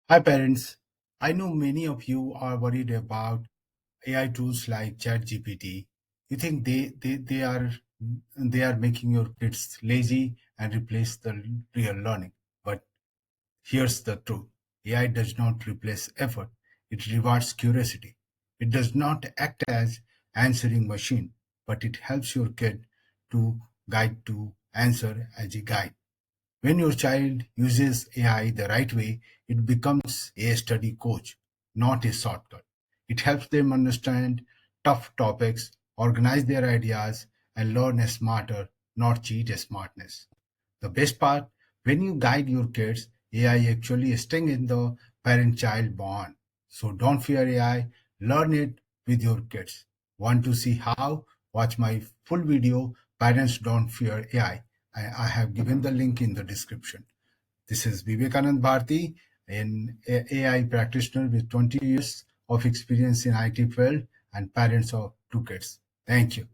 Hi, parents. I know many of you are worried about AI tools like ChatGPT. You think they are making your kids lazy and replace the real learning. But here's the truth. AI does not replace effort. It rewards curiosity. It does not act as answering machine, but it helps your kid to guide to answer as a guide. When your child uses AI the right way, it becomes a study coach, not a shortcut. It helps them understand tough topics, organize their ideas, and learn smarter, not cheat smartness. The best part, when you guide your kids, AI actually staying in the parent-child bond. So don't fear AI, learn it with your kids. Want to see how? Watch my full video, Parents Don't Fear AI. I have given the link in the description. This is Vivekanand Bharti, an AI practitioner with 20 years of experience in IT field and parents of two kids. Thank you.